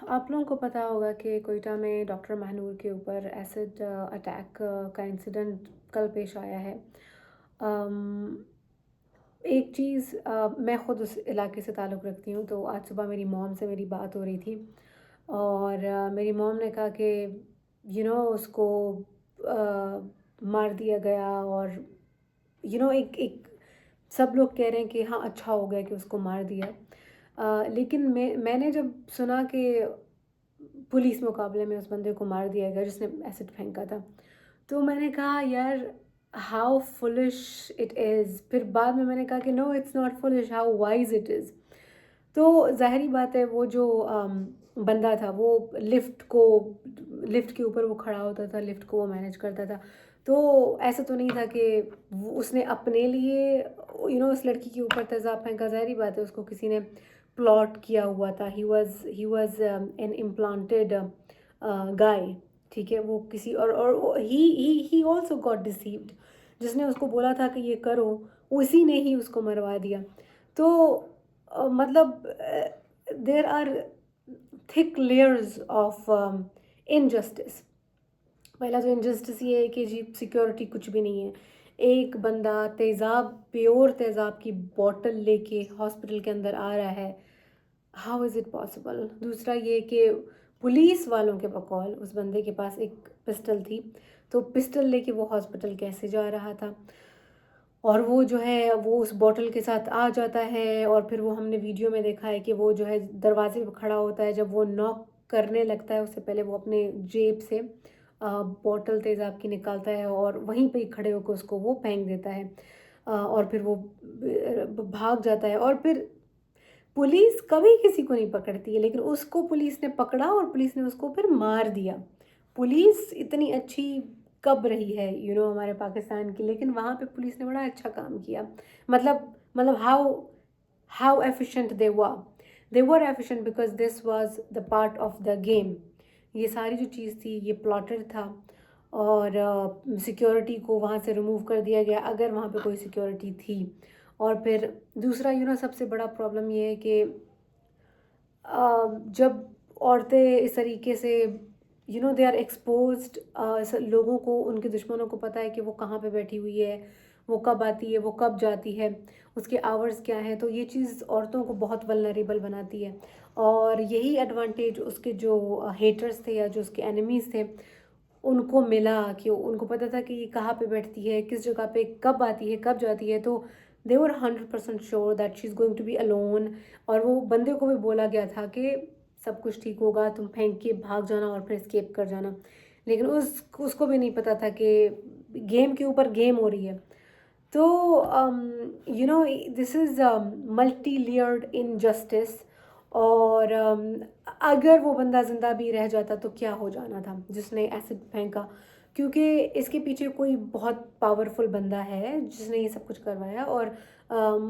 آپ لوگوں کو پتہ ہوگا کہ کوئٹہ میں ڈاکٹر مہنور کے اوپر ایسڈ اٹیک کا انسیڈنٹ کل پیش آیا ہے۔ ام، ایک چیز، میں خود اس علاقے سے تعلق رکھتی ہوں، تو آج صبح میری موم سے میری بات ہو رہی تھی، اور میری موم نے کہا کہ اس کو مار دیا گیا، اور ایک سب لوگ کہہ رہے ہیں کہ ہاں اچھا ہو گیا کہ اس کو مار دیا۔ لیکن میں نے جب سنا کہ پولیس مقابلے میں اس بندے کو مار دیا گیا جس نے ایسڈ پھینکا تھا، تو میں نے کہا یار ہاؤ فلش اٹ از۔ پھر بعد میں نے کہا کہ no it's not flush, how wise it is. تو ظاہری بات ہے وہ جو بندہ تھا وہ لفٹ کے اوپر وہ کھڑا ہوتا تھا، لفٹ کو وہ مینیج کرتا تھا، تو ایسا تو نہیں تھا کہ اس نے اپنے لیے اس لڑکی کے اوپر تیزاب پھینکا۔ ظاہری بات ہے اس کو کسی نے پلاٹ کیا ہوا تھا۔ ہی واز این امپلانٹیڈ گائے، ٹھیک ہے، وہ کسی اور ہی آلسو گاٹ ڈیسیوڈ۔ جس نے اس کو بولا تھا کہ یہ کرو، اسی نے ہی اس کو مروا دیا۔ تو مطلب دیر آر تھک لیئرز آف انجسٹس۔ پہلا تو انجسٹس یہ ہے کہ جی سیکیورٹی کچھ بھی نہیں ہے، ایک بندہ پیور تیزاب کی بوٹل لے کے ہاسپٹل کے اندر آ رہا ہے، ہاؤ از اٹ پاسبل؟ دوسرا یہ کہ پولیس والوں کے بقول اس بندے کے پاس ایک پسٹل تھی، تو پسٹل لے کے وہ ہاسپٹل کیسے جا رہا تھا؟ اور وہ جو ہے وہ اس بوٹل کے ساتھ آ جاتا ہے، اور پھر وہ ہم نے ویڈیو میں دیکھا ہے کہ وہ جو ہے دروازے پہ کھڑا ہوتا ہے، جب وہ ناک کرنے لگتا ہے اس سے پہلے وہ اپنے جیب سے بوٹل تیزاب کی نکالتا ہے، اور وہیں پہ ہی کھڑے ہو کے اس کو وہ پھینک دیتا ہے، اور پھر وہ بھاگ جاتا ہے۔ اور پھر پولیس کبھی کسی کو نہیں پکڑتی ہے، لیکن اس کو پولیس نے پکڑا اور پولیس نے اس کو پھر مار دیا۔ پولیس اتنی اچھی کب رہی ہے ہمارے پاکستان کی، لیکن وہاں پہ پولیس نے بڑا اچھا کام کیا۔ مطلب how efficient they were efficient because this was the part of the game. یہ ساری جو چیز تھی یہ پلاٹڈ تھا، اور سیکیورٹی کو وہاں سے ریموو کر دیا گیا اگر وہاں پہ کوئی سیکیورٹی تھی۔ اور پھر دوسرا سب سے بڑا پرابلم یہ ہے کہ جب عورتیں اس طریقے سے دے آر ایکسپوزڈ، لوگوں کو، ان کے دشمنوں کو پتہ ہے کہ وہ کہاں پہ بیٹھی ہوئی ہے، وہ کب آتی ہے، وہ کب جاتی ہے، اس کے آورز کیا ہیں، تو یہ چیز عورتوں کو بہت ولنریبل بناتی ہے۔ اور یہی ایڈوانٹیج اس کے جو ہیٹرز تھے یا جو اس کے اینیمیز تھے ان کو ملا، کہ ان کو پتہ تھا کہ یہ کہاں پہ بیٹھتی ہے، کس جگہ پہ کب آتی ہے، کب جاتی ہے، تو they were 100% sure that she's going to be alone۔ اور وہ بندے کو بھی بولا گیا تھا کہ سب کچھ ٹھیک ہوگا، تم پھینک کے بھاگ جانا اور پھر اسکیپ کر جانا، لیکن اس کو بھی نہیں پتا تھا کہ گیم کے اوپر گیم ہو رہی ہے۔ تو دس از ملٹی لیئرڈ انجسٹس۔ اور اگر وہ بندہ زندہ بھی رہ جاتا تو کیا ہو جانا تھا جس نے ایسڈ پھینکا، کیونکہ اس کے پیچھے کوئی بہت پاورفل بندہ ہے جس نے یہ سب کچھ کروایا۔ اور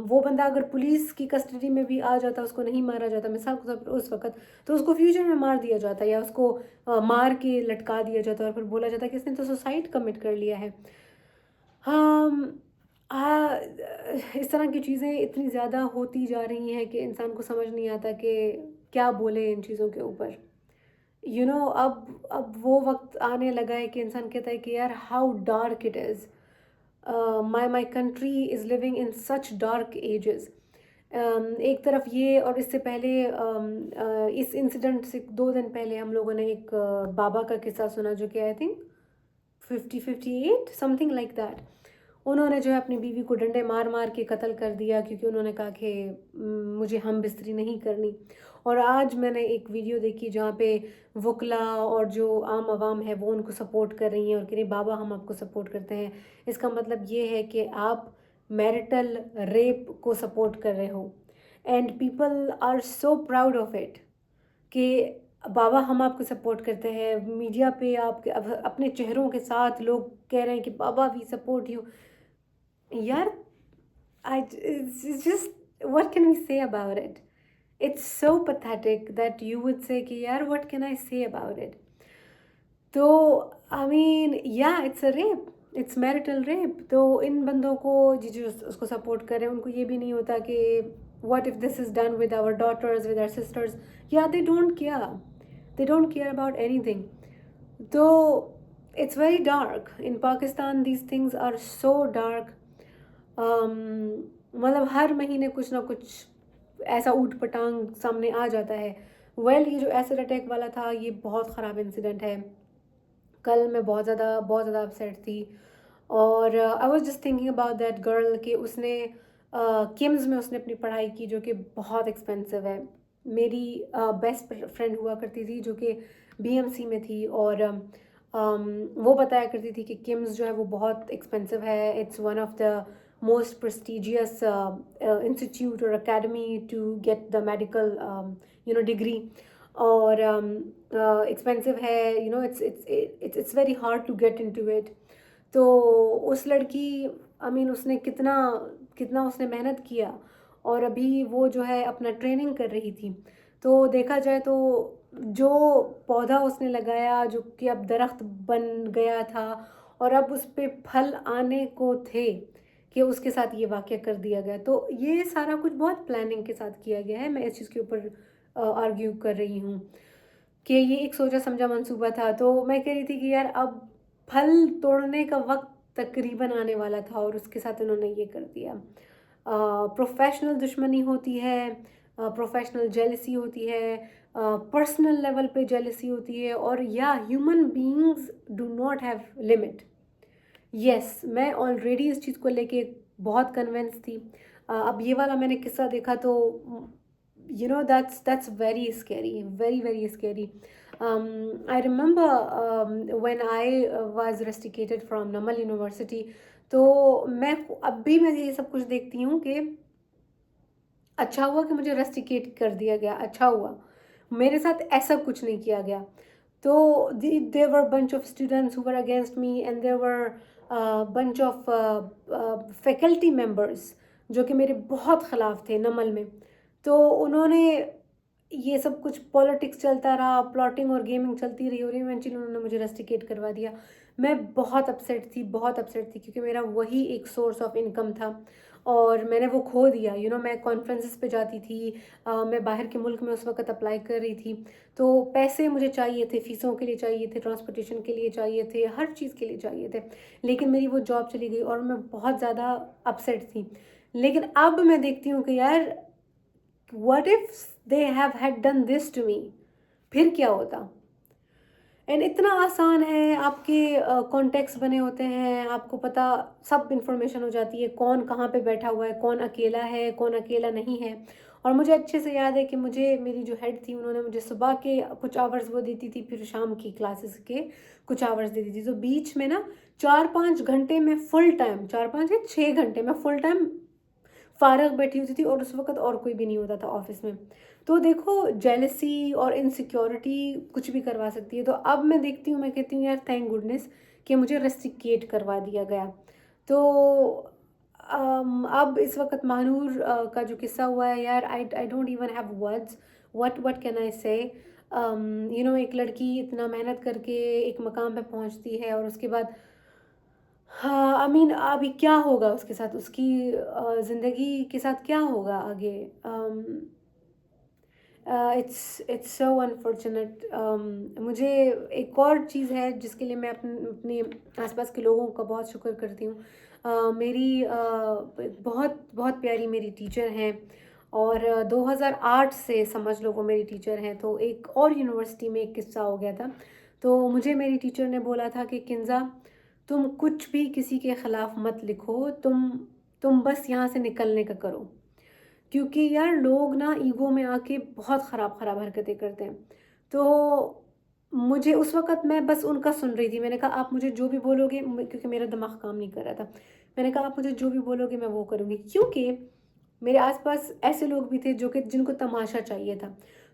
وہ بندہ اگر پولیس کی کسٹڈی میں بھی آ جاتا، اس کو نہیں مارا جاتا مثال کے طور پر اس وقت، تو اس کو فیوچر میں مار دیا جاتا، یا اس کو مار کے لٹکا دیا جاتا، اور پھر بولا جاتا کہ اس نے تو سوسائڈ کمٹ کر لیا ہے۔ اس طرح کی چیزیں اتنی زیادہ ہوتی جا رہی ہیں کہ انسان کو سمجھ نہیں آتا کہ کیا بولے ان چیزوں کے اوپر۔ اب وہ وقت آنے لگا ہے کہ انسان کہتا ہے کہ یار how dark it is, my country is living in such dark ages. ایک طرف یہ، اور اس سے پہلے اس انسیڈنٹ سے 2 دن پہلے ہم لوگوں نے ایک بابا کا قصہ سنا، جو کہ I think 58 some thing like that, انہوں نے جو ہے اپنی بیوی کو ڈنڈے مار مار کے قتل کر دیا، کیونکہ انہوں نے کہا کہ مجھے ہم بستری نہیں کرنی۔ اور آج میں نے ایک ویڈیو دیکھی جہاں پہ وکلا اور جو عام عوام ہے وہ ان کو سپورٹ کر رہی ہیں، اور کہ نہیں بابا ہم آپ کو سپورٹ کرتے ہیں۔ اس کا مطلب یہ ہے کہ آپ میرٹل ریپ کو سپورٹ کر رہے ہو، and people are so proud of it کہ بابا ہم آپ کو سپورٹ کرتے ہیں۔ میڈیا پہ آپ کے اپنے چہروں کے ساتھ لوگ کہہ رہے ہیں کہ بابا وی سپورٹ یو۔ یار it's just what can we say about it? It's so pathetic that you would say کہ یار what can I say about it؟ تو I mean yeah it's a rape, it's marital rape۔ تو ان بندوں کو جو اس کو support کر رہے ہیں ان کو یہ بھی نہیں ہوتا کہ what if this is done with our daughters, with our sisters؟ Yeah they don't care۔ they don't care about anything. So it's very dark in Pakistan. These things are so dark. مطلب ہر مہینے کچھ نہ کچھ ایسا اوٹ پٹانگ سامنے آ جاتا ہے. یہ جو ایسڈ اٹیک والا تھا یہ بہت خراب انسیڈنٹ ہے. کل میں بہت زیادہ اپسیٹ تھی. اور I was just thinking about that girl کہ اس نے کمز میں اس نے اپنی پڑھائی کی جو کہ بہت ایکسپینسو ہے. میری بیسٹ فرینڈ ہوا کرتی تھی جو کہ BMC میں تھی, اور وہ بتایا کرتی تھی کہ کمز جو ہے وہ بہت ایکسپینسو ہے. It's one of the most prestigious institute اور academy to get the medical degree, اور ایکسپینسو ہے. It's very hard to get in to it. تو اس لڑکی اس نے کتنا اس نے محنت کیا, اور ابھی وہ جو ہے اپنا ٹریننگ کر رہی تھی. تو دیکھا جائے تو جو پودا اس نے لگایا جو کہ اب درخت بن گیا تھا, اور اب اس پہ پھل آنے کو تھے, کہ اس کے ساتھ یہ واقعہ کر دیا گیا. تو یہ سارا کچھ بہت پلاننگ کے ساتھ کیا گیا ہے. میں اس چیز کے اوپر آرگیو کر رہی ہوں کہ یہ ایک سوچا سمجھا منصوبہ تھا. تو میں کہہ رہی تھی کہ یار اب پھل توڑنے کا وقت تقریباً آنے والا تھا, اور اس کے ساتھ انہوں نے یہ کر دیا. پروفیشنل دشمنی ہوتی ہے, پروفیشنل جیلسی ہوتی ہے, پرسنل لیول پہ جیلسی ہوتی ہے, اور human beings do not have limit. Yes, میں آلریڈی اس چیز کو لے کے بہت کنونس تھی. اب یہ والا میں نے قصہ دیکھا تو that's very scary, very very scary. I remember when I was rusticated from Namal University. تو اب بھی میں یہ سب کچھ دیکھتی ہوں کہ اچھا ہوا کہ مجھے رسٹیکیٹ کر دیا گیا, اچھا ہوا, میرے ساتھ ایسا کچھ نہیں کیا گیا. تو there were bunch of students who were against me, and there were bunch of faculty members جو کہ میرے بہت خلاف تھے نمل میں. تو انہوں نے یہ سب کچھ پالیٹکس چلتا رہا, پلاٹنگ اور گیمنگ چلتی رہی, اور ایونچولی انہوں نے مجھے رسٹیکیٹ کروا دیا. میں بہت اپسیٹ تھی کیونکہ میرا وہی ایک سورس آف انکم تھا, اور میں نے وہ کھو دیا. میں کانفرنسز پہ جاتی تھی, میں باہر کے ملک میں اس وقت اپلائی کر رہی تھی, تو پیسے مجھے چاہیے تھے, فیسوں کے لیے چاہیے تھے, ٹرانسپورٹیشن کے لیے چاہیے تھے, ہر چیز کے لیے چاہیے تھے. لیکن میری وہ جاب چلی گئی, اور میں بہت زیادہ اپسیٹ تھی. لیکن اب میں دیکھتی ہوں کہ یار what if they have had done this to me, پھر کیا ہوتا. اینڈ اتنا آسان ہے, آپ کے کانٹیکٹس بنے ہوتے ہیں, آپ کو پتہ سب انفارمیشن ہو جاتی ہے, کون کہاں پہ بیٹھا ہوا ہے, کون اکیلا ہے, کون اکیلا نہیں ہے. اور مجھے اچھے سے یاد ہے کہ میری جو ہیڈ تھی انہوں نے مجھے صبح کے کچھ آورز وہ دیتی تھی, پھر شام کی کلاسز کے کچھ آورز دیتی تھی. تو بیچ میں نا 4-5 گھنٹے میں فل ٹائم, 4-5 یا 6 گھنٹے میں فل ٹائم فارغ بیٹھی ہوتی تھی, اور اس وقت اور کوئی بھی نہیں ہوتا تھا آفس میں. تو دیکھو جیلسی اور انسیکیورٹی کچھ بھی کروا سکتی ہے. تو اب میں دیکھتی ہوں, میں کہتی ہوں یار تھینک گڈنس کہ مجھے رسٹیکیٹ کروا دیا گیا. تو اب اس وقت مہنور کا جو قصہ ہوا ہے یار, I don't even have words, what can I سے. ایک لڑکی اتنا محنت کر کے ایک مقام پہ پہنچتی ہے, اور اس کے بعد ابھی کیا ہوگا اس کے ساتھ, اس کی زندگی کے ساتھ کیا ہوگا آگے. It's so unfortunate. مجھے ایک اور چیز ہے جس کے لیے میں اپنے آس پاس کے لوگوں کا بہت شکر کرتی ہوں. میری بہت بہت پیاری میری ٹیچر ہیں, اور 2008 سے سمجھ لو وہ میری ٹیچر ہیں. تو ایک اور یونیورسٹی میں ایک قصہ ہو گیا تھا. تو مجھے میری ٹیچر نے بولا تھا کہ کنزا تم کچھ بھی کسی کے خلاف مت لکھو, تم بس یہاں سے نکلنے کا کرو. کیونکہ یار لوگ نا ایگو میں آ کے بہت خراب حرکتیں کرتے ہیں. تو مجھے اس وقت میں بس ان کا سن رہی تھی. میں نے کہا آپ مجھے جو بھی بولو گے, کیونکہ میرا دماغ کام نہیں کر رہا تھا, میں نے کہا آپ مجھے جو بھی بولو گے میں وہ کروں گی. کیونکہ میرے آس پاس ایسے لوگ بھی تھے جن کو تماشا چاہیے تھا.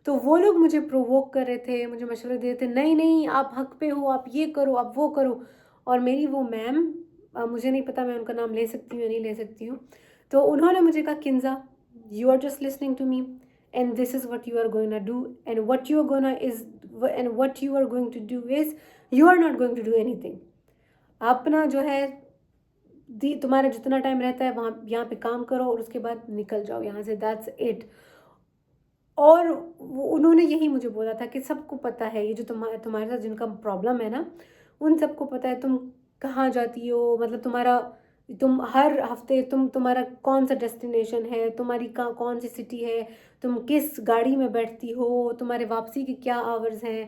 تو وہ لوگ مجھے پرووک کر رہے تھے, مجھے مشورے دے رہے تھے, نہیں آپ حق پہ ہو, آپ یہ کرو, آپ وہ کرو. اور میری وہ میم, مجھے نہیں پتا میں ان کا نام لے سکتی ہوں یا نہیں لے سکتی ہوں, تو انہوں نے مجھے کہا Kinza you are just listening to me, and this is what you are going to do, and what you are going to do is you are not going to do anything. اپنا جو ہے تمہارا جتنا ٹائم رہتا ہے وہاں یہاں پہ کام کرو, اور اس کے بعد نکل جاؤ یہاں سے, that's it. اور انہوں نے یہی مجھے بولا تھا کہ سب کو پتہ ہے یہ جو تمہارے ساتھ جن کا پرابلم ہے نا، ان سب کو پتہ ہے تم کہاں جاتی ہو، مطلب تم ہر ہفتے تمہارا کون سا ڈیسٹینیشن ہے، تمہاری کون سی سٹی ہے، تم کس گاڑی میں بیٹھتی ہو، تمہارے واپسی کے کیا آورز ہیں.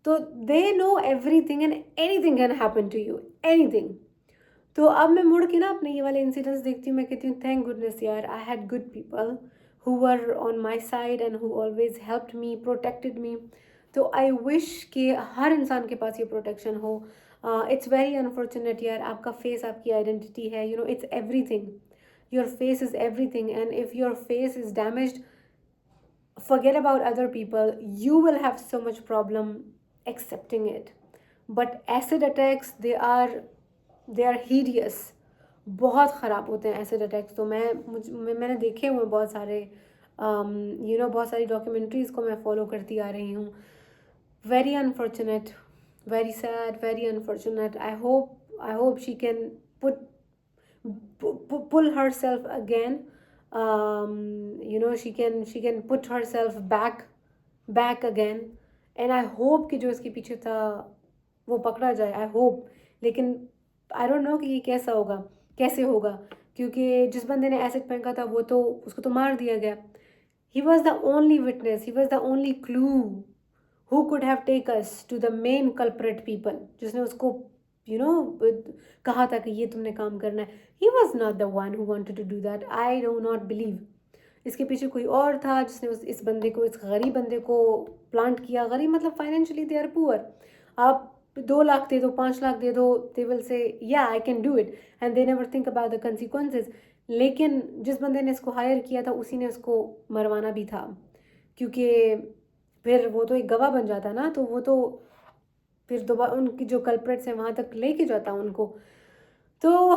تو they know everything and anything can happen to you, anything. تو اب میں مڑ کے نا اپنے یہ والے انسیڈنٹس دیکھتی ہوں، میں کہتی ہوں تھینک گڈنس یار I had good people who were on my side and who always helped me, protected me. تو آئی وش کہ ہر انسان کے پاس یہ پروٹیکشن ہو. اٹس ویری انفارچونیٹ یار، آپ کا فیس آپ کی آئیڈینٹی ہے، it's everything. Your face is everything and if your face is damaged forget about other people, you will have so much problem accepting it. But acid attacks, they are hideous. بہت خراب ہوتے ہیں acid attacks. تو میں نے دیکھے ہوئے بہت سارے بہت ساری ڈاکیومنٹریز کو میں فالو کرتی آ رہی ہوں. Very unfortunate, very sad, very unfortunate. I hope she can pull herself again. She can put herself back again. And I hope کہ جو اس کے پیچھے تھا وہ پکڑا جائے. I hope. لیکن I don't know کہ یہ کیسے ہوگا کیونکہ جس بندے نے ایسڈ پھینکا تھا وہ تو اس کو تو مار دیا گیا. He was the only witness, he was the only clue who could have taken us to the main culprit people, جس نے اس کو کہا تھا کہ یہ تم نے کام کرنا ہے. He was not the one who wanted to do that. I do not believe. اس کے پیچھے کوئی اور تھا جس نے اس بندے کو، اس غریب بندے کو پلانٹ کیا. غریب مطلب فائنینشلی دے آر پور. آپ 2 لاکھ دے دو، 5 لاکھ دے دو، they will say yeah I can do it and they never think about the consequences. لیکن جس بندے نے اس کو ہائر کیا تھا اسی نے اس کو مروانا بھی تھا، کیونکہ پھر وہ تو ایک گواہ بن جاتا نا، تو وہ تو پھر دوبارہ ان کی جو کلپریٹس ہیں وہاں تک لے کے جاتا ان کو. تو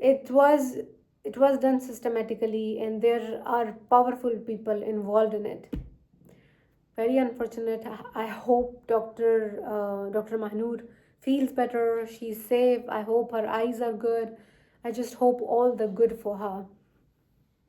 it was done systematically and there are powerful people involved in it. Very unfortunate. I hope Dr. Mahnoor feels better, she's safe. I hope her eyes are good. I just hope all the good for her.